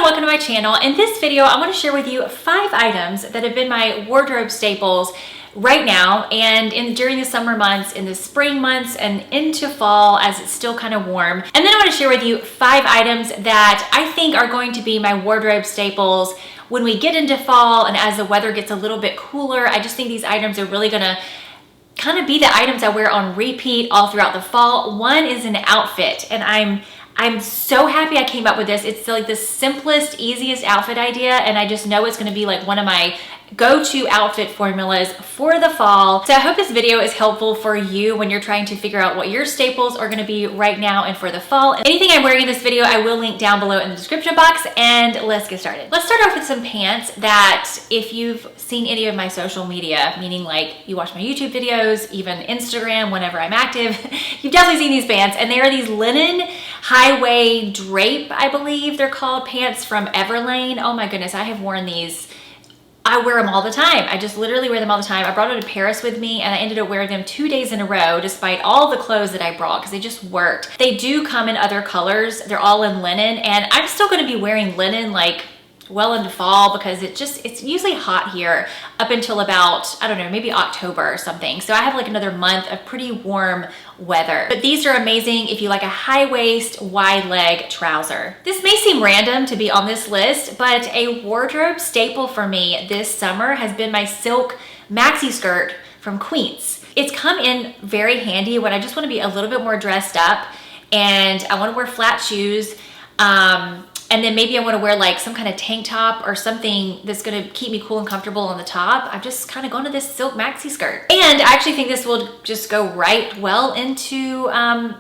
and welcome to my channel. In this video, I want to share with you 5 items that have been my wardrobe staples right now and during the summer months, in the spring months, and into fall as it's still kind of warm. And then I want to share with you 5 items that I think are going to be my wardrobe staples when we get into fall and as the weather gets a little bit cooler. I just think these items are really gonna kind of be the items I wear on repeat all throughout the fall. One is an outfit, and I'm so happy I came up with this. It's like the simplest, easiest outfit idea, and I just know it's gonna be like one of my go-to outfit formulas for the fall. So I hope this video is helpful for you when you're trying to figure out what your staples are gonna be right now and for the fall. Anything I'm wearing in this video, I will link down below in the description box, and let's get started. Let's start off with some pants that if you've seen any of my social media, meaning like you watch my YouTube videos, even Instagram, whenever I'm active, you've definitely seen these pants, and they are these linen highway drape, I believe they're called, pants from Everlane. Oh my goodness, I have worn these. I wear them all the time. I just literally wear them all the time. I brought them to Paris with me and I ended up wearing them 2 days in a row despite all the clothes that I brought because they just worked. They do come in other colors. They're all in linen, and I'm still gonna be wearing linen like well into fall because it's usually hot here up until about, I don't know, maybe October or something. So I have like another month of pretty warm weather. But these are amazing if you like a high waist, wide leg trouser. This may seem random to be on this list, but a wardrobe staple for me this summer has been my silk maxi skirt from Queens. It's come in very handy when I just want to be a little bit more dressed up and I want to wear flat shoes. And then maybe I want to wear like some kind of tank top or something that's going to keep me cool and comfortable on the top. I've just kind of gone to this silk maxi skirt. And I actually think this will just go right well into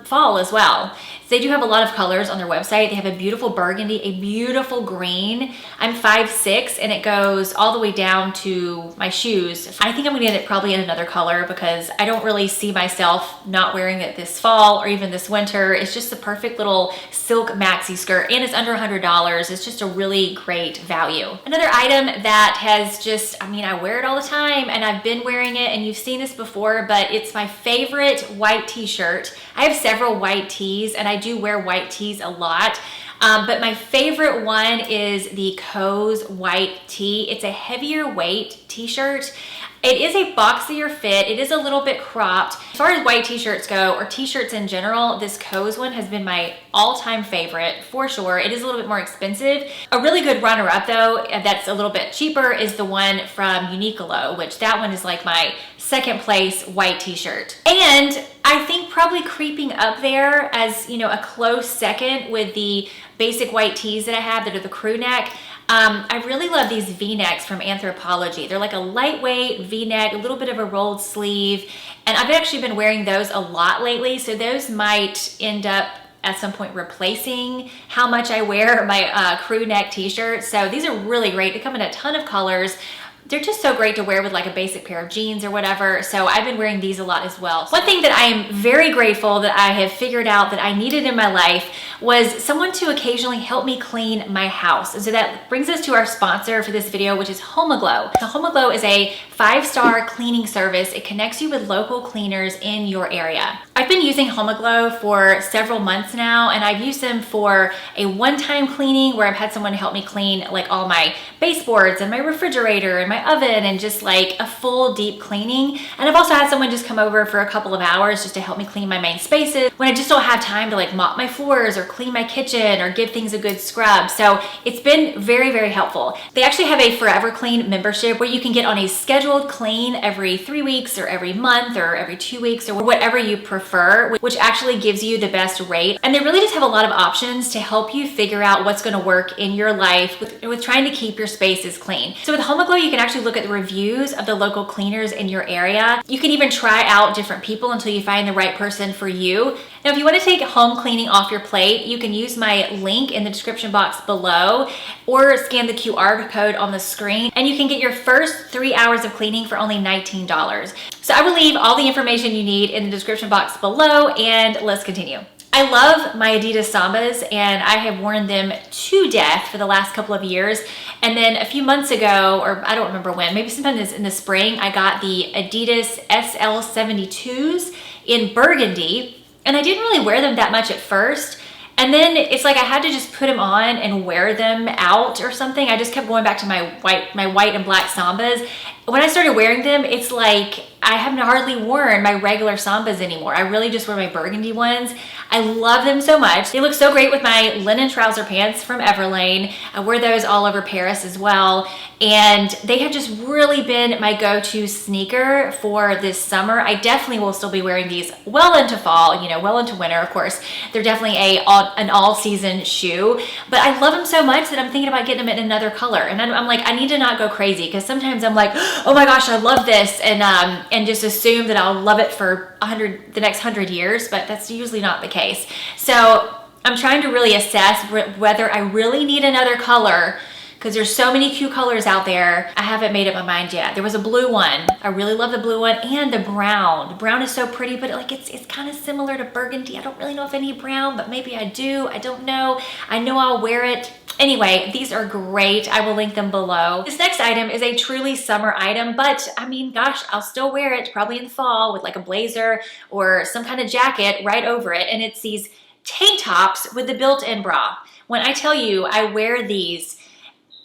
fall as well. So they do have a lot of colors on their website. They have a beautiful burgundy, a beautiful green. I'm 5'6", and it goes all the way down to my shoes. I think I'm going to get it probably in another color because I don't really see myself not wearing it this fall or even this winter. It's just the perfect little silk maxi skirt, and it's under $100. It's just a really great value. Another item that has just, I wear it all the time and I've been wearing it, and you've seen this before, but it's my favorite white t-shirt. I have several white tees and I do wear white tees a lot. But my favorite one is the Co's white tee. It's a heavier weight t-shirt. It is a boxier fit. It is a little bit cropped. As far as white t-shirts go, or t-shirts in general, this Co's one has been my all-time favorite for sure. It is a little bit more expensive. A really good runner-up though, that's a little bit cheaper, is the one from Uniqlo, which that one is like my second place white t-shirt. And I think probably creeping up there as, a close second with the basic white tees that I have that are the crew neck. I really love these V-necks from Anthropologie. They're like a lightweight V-neck, a little bit of a rolled sleeve, and I've actually been wearing those a lot lately, so those might end up at some point replacing how much I wear my crew neck t-shirts. So these are really great. They come in a ton of colors. They're just so great to wear with like a basic pair of jeans or whatever. So I've been wearing these a lot as well. One thing that I am very grateful that I have figured out that I needed in my life was someone to occasionally help me clean my house. And so that brings us to our sponsor for this video, which is HomeAglow. So HomeAglow is a 5-star cleaning service. It connects you with local cleaners in your area. I've been using HomeAglow for several months now, and I've used them for a one-time cleaning where I've had someone help me clean like all my baseboards and my refrigerator and my oven and just like a full deep cleaning. And I've also had someone just come over for a couple of hours just to help me clean my main spaces when I just don't have time to like mop my floors or clean my kitchen or give things a good scrub. So it's been very, very helpful. They actually have a Forever Clean membership where you can get on a scheduled clean every 3 weeks or every month or every 2 weeks or whatever you prefer, which actually gives you the best rate. And they really just have a lot of options to help you figure out what's going to work in your life with trying to keep your spaces clean. So with HomeAglow, you can actually look at the reviews of the local cleaners in your area. You can even try out different people until you find the right person for you. Now, if you want to take home cleaning off your plate, you can use my link in the description box below or scan the QR code on the screen, and you can get your first 3 hours of cleaning for only $19. So I will leave all the information you need in the description box below, and let's continue. I love my Adidas Sambas, and I have worn them to death for the last couple of years. And then a few months ago, or I don't remember when, maybe sometime in the spring, I got the Adidas SL72s in burgundy. And I didn't really wear them that much at first. And then it's like I had to just put them on and wear them out or something. I just kept going back to my white and black Sambas. When I started wearing them, it's like I haven't hardly worn my regular Sambas anymore. I really just wear my burgundy ones. I love them so much. They look so great with my linen trouser pants from Everlane. I wear those all over Paris as well. And they have just really been my go-to sneaker for this summer. I definitely will still be wearing these well into fall, you know, well into winter, of course. They're definitely an all-season shoe, but I love them so much that I'm thinking about getting them in another color. And I'm like, I need to not go crazy, because sometimes I'm like, oh my gosh, I love this, and just assume that I'll love it for the next 100 years, but that's usually not the case. So I'm trying to really assess whether I really need another color, because there's so many cute colors out there. I haven't made up my mind yet. There was a blue one. I really love the blue one, and the brown. The brown is so pretty, but like it's kind of similar to burgundy. I don't really know if I need brown, but maybe I do. I don't know. I know I'll wear it. Anyway, these are great. I will link them below. This next item is a truly summer item, but I mean, gosh, I'll still wear it probably in the fall with like a blazer or some kind of jacket right over it. And it's these tank tops with the built-in bra. When I tell you I wear these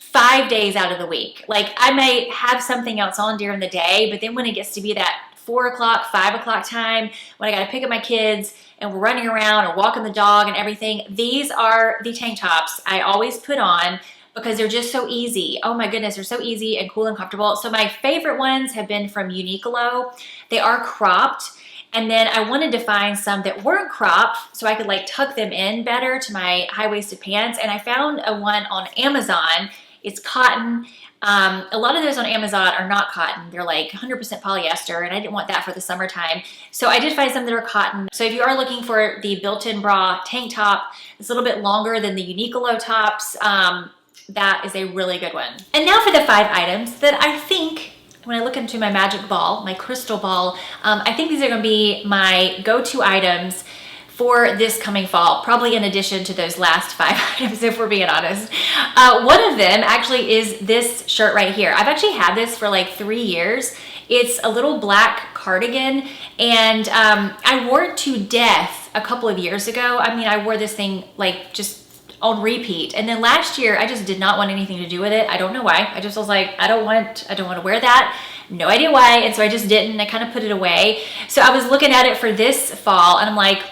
5 days out of the week. Like, I may have something else on during the day, but then when it gets to be that 4 o'clock, 5 o'clock time, when I gotta pick up my kids and we're running around or walking the dog and everything, these are the tank tops I always put on because they're just so easy. Oh my goodness, they're so easy and cool and comfortable. So my favorite ones have been from Uniqlo. They are cropped. And then I wanted to find some that weren't cropped so I could like tuck them in better to my high-waisted pants. And I found one on Amazon. It's cotton. A lot of those on Amazon are not cotton. They're like 100% polyester, and I didn't want that for the summertime. So I did find some that are cotton. So if you are looking for the built-in bra tank top, it's a little bit longer than the Uniqlo tops. That is a really good one. And now for the 5 items that I think, when I look into my magic ball, my crystal ball, I think these are gonna be my go-to items for this coming fall, probably in addition to those last 5 items, if we're being honest. One of them actually is this shirt right here. I've actually had this for like 3 years. It's a little black cardigan, and I wore it to death a couple of years ago. I mean, I wore this thing like just on repeat. And then last year, I just did not want anything to do with it. I don't know why. I just was like, I don't want to wear that. No idea why. And so I just didn't. I kind of put it away. So I was looking at it for this fall, and I'm like,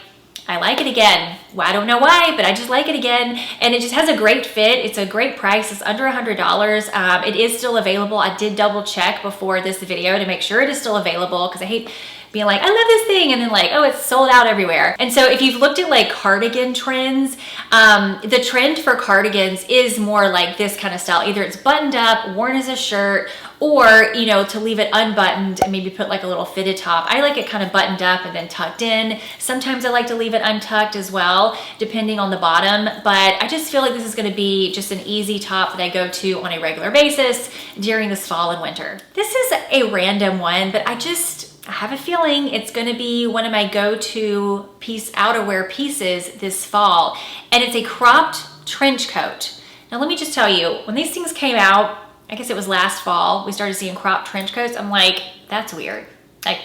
I like it again. Well, I don't know why, but I just like it again. And it just has a great fit. It's a great price. It's under $100. It is still available. I did double check before this video to make sure it is still available, because I hate being like, I love this thing, and then like, oh, it's sold out everywhere. And so if you've looked at like cardigan trends, the trend for cardigans is more like this kind of style. Either it's buttoned up, worn as a shirt, or, you know, to leave it unbuttoned and maybe put like a little fitted top. I like it kind of buttoned up and then tucked in. Sometimes I like to leave it untucked as well, depending on the bottom, but I just feel like this is gonna be just an easy top that I go to on a regular basis during this fall and winter. This is a random one, but I have a feeling it's gonna be one of my go-to outerwear pieces this fall, and it's a cropped trench coat. Now let me just tell you, when these things came out, I guess it was last fall, we started seeing cropped trench coats. I'm like, that's weird. Like,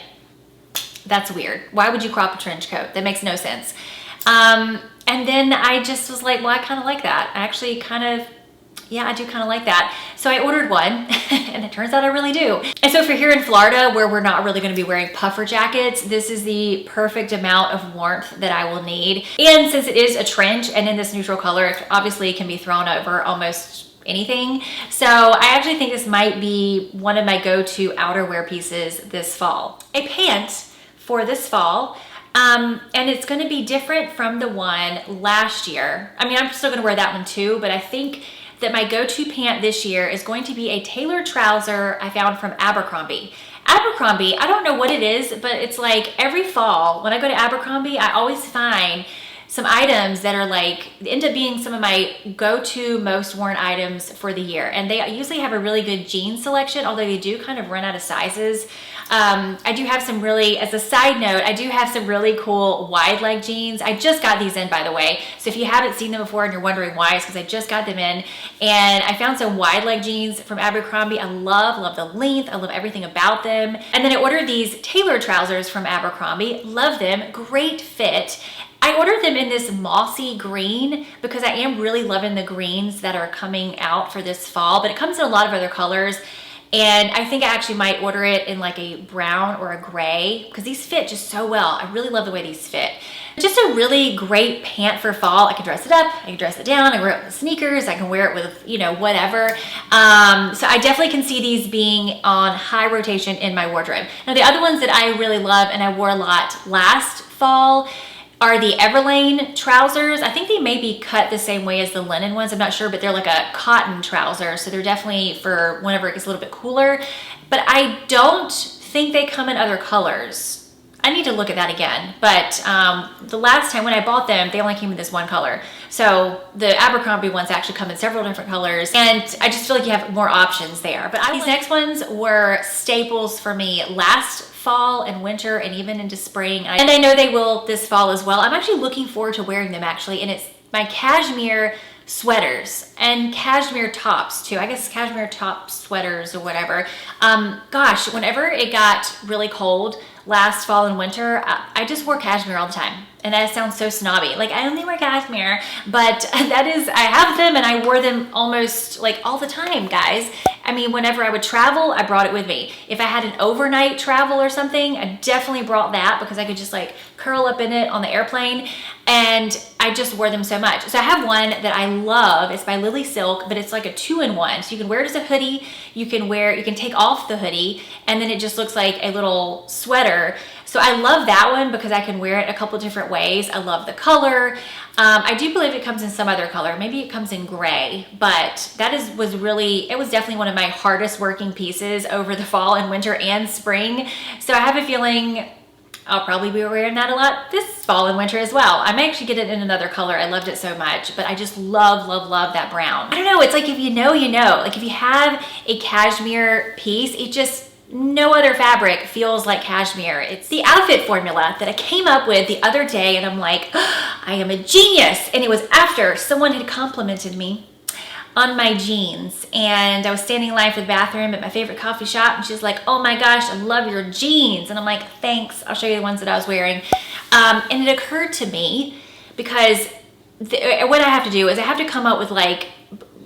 that's weird. Why would you crop a trench coat? That makes no sense. And then I just was like, well, I kind of like that. I actually yeah, I do kind of like that. So I ordered one, and it turns out I really do. And so for here in Florida, where we're not really gonna be wearing puffer jackets, this is the perfect amount of warmth that I will need. And since it is a trench and in this neutral color, it obviously can be thrown over almost anything. So I actually think this might be one of my go-to outerwear pieces this fall. A pant for this fall, and it's gonna be different from the one last year. I mean, I'm still gonna wear that one too, but I think that my go-to pant this year is going to be a tailored trouser I found from Abercrombie. Abercrombie, I don't know what it is, but it's like every fall when I go to Abercrombie, I always find some items that are like, end up being some of my go-to most worn items for the year. And they usually have a really good jean selection, although they do kind of run out of sizes. I do have some really, as a side note, I do have some really cool wide leg jeans. I just got these in, by the way. So if you haven't seen them before and you're wondering why, it's because I just got them in. And I found some wide leg jeans from Abercrombie. I love the length. I love everything about them. And then I ordered these tailored trousers from Abercrombie. Love them, great fit. I ordered them in this mossy green because I am really loving the greens that are coming out for this fall, but it comes in a lot of other colors. And I think I actually might order it in like a brown or a gray because these fit just so well. I really love the way these fit. Just a really great pant for fall. I can dress it up, I can dress it down, I can wear it with sneakers, I can wear it with, you know, whatever. So I definitely can see these being on high rotation in my wardrobe. Now the other ones that I really love and I wore a lot last fall are the Everlane trousers. I think they may be cut the same way as the linen ones, I'm not sure, but they're like a cotton trouser. So they're definitely for whenever it gets a little bit cooler. But I don't think they come in other colors. I need to look at that again, but the last time when I bought them, they only came in this one color. So the Abercrombie ones actually come in several different colors, and I just feel like you have more options there. But these next ones were staples for me last fall and winter and even into spring. And I know they will this fall as well. I'm actually looking forward to wearing them actually, and it's my cashmere sweaters and cashmere tops too. I guess cashmere top sweaters or whatever. Gosh, whenever it got really cold last fall and winter, I just wore cashmere all the time. And that sounds so snobby. Like, I only wear cashmere, but that is, I have them and I wore them almost like all the time, guys. I mean, whenever I would travel, I brought it with me. If I had an overnight travel or something, I definitely brought that because I could just like curl up in it on the airplane, and I just wore them so much. So I have one that I love. It's by Lily Silk, but it's like a 2-in-1. So you can wear it as a hoodie, you can take off the hoodie, and then it just looks like a little sweater. So I love that one because I can wear it a couple different ways. I love the color. I do believe it comes in some other color. Maybe it comes in gray, but that was definitely one of my hardest working pieces over the fall and winter and spring. So I have a feeling I'll probably be wearing that a lot this fall and winter as well. I may actually get it in another color. I loved it so much, but I just love, love, love that brown. I don't know, it's like if you know, you know. Like if you have a cashmere piece, it just, no other fabric feels like cashmere. It's the outfit formula that I came up with the other day, and I'm like, oh, I am a genius. And it was after someone had complimented me on my jeans, and I was standing in line for the bathroom at my favorite coffee shop, and she's like, oh my gosh, I love your jeans. And I'm like, thanks, I'll show you the ones that I was wearing. And it occurred to me, because what I have to do is I have to come up with like,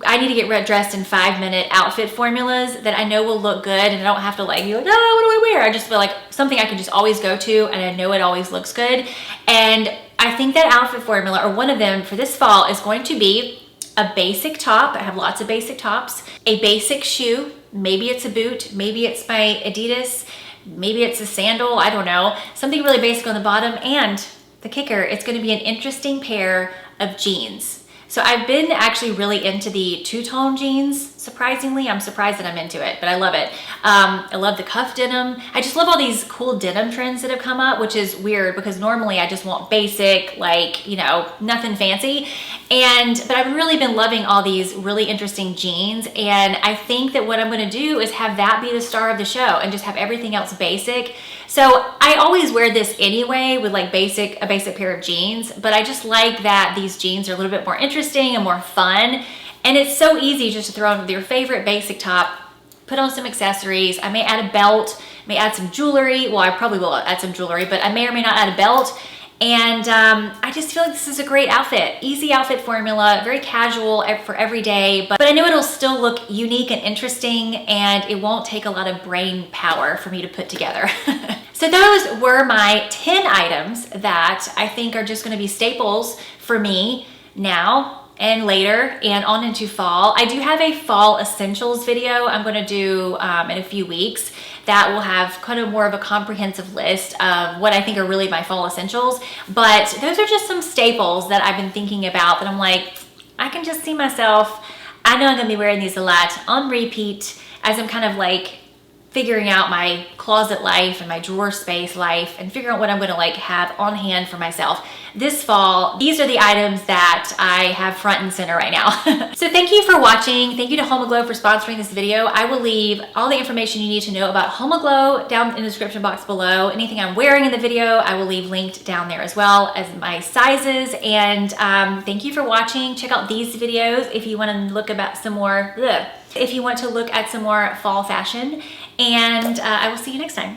I need to get dressed in 5-minute outfit formulas that I know will look good, and I don't have to like be like, oh, what do I wear? I just feel like something I can just always go to, and I know it always looks good. And I think that outfit formula, or one of them for this fall, is going to be a basic top. I have lots of basic tops, a basic shoe, maybe it's a boot, maybe it's my Adidas, maybe it's a sandal, I don't know, something really basic on the bottom, and the kicker, it's going to be an interesting pair of jeans. So I've been actually really into the two-tone jeans. Surprisingly, I'm surprised that I'm into it, but I love it. I love the cuff denim. I just love all these cool denim trends that have come up, which is weird because normally I just want basic, like, you know, nothing fancy. But I've really been loving all these really interesting jeans, and I think that what I'm gonna do is have that be the star of the show and just have everything else basic. So I always wear this anyway with like a basic pair of jeans, but I just like that these jeans are a little bit more interesting and more fun. And it's so easy just to throw on with your favorite basic top, put on some accessories. I may add a belt, may add some jewelry. Well, I probably will add some jewelry, but I may or may not add a belt. And I just feel like this is a great outfit. Easy outfit formula, very casual for every day, but I know it'll still look unique and interesting, and it won't take a lot of brain power for me to put together. So those were my 10 items that I think are just gonna be staples for me now and later and on into fall. I do have a fall essentials video I'm gonna do in a few weeks that will have kind of more of a comprehensive list of what I think are really my fall essentials. But those are just some staples that I've been thinking about that I'm like, I can just see myself, I know I'm gonna be wearing these a lot on repeat as I'm kind of like figuring out my closet life and my drawer space life and figuring out what I'm gonna like have on hand for myself this fall. These are the items that I have front and center right now. So thank you for watching. Thank you to HomeAglow for sponsoring this video. I will leave all the information you need to know about HomeAglow down in the description box below. Anything I'm wearing in the video, I will leave linked down there as well as my sizes. And thank you for watching. Check out these videos if you wanna look about some more, if you want to look at some more fall fashion. And I will see you next time.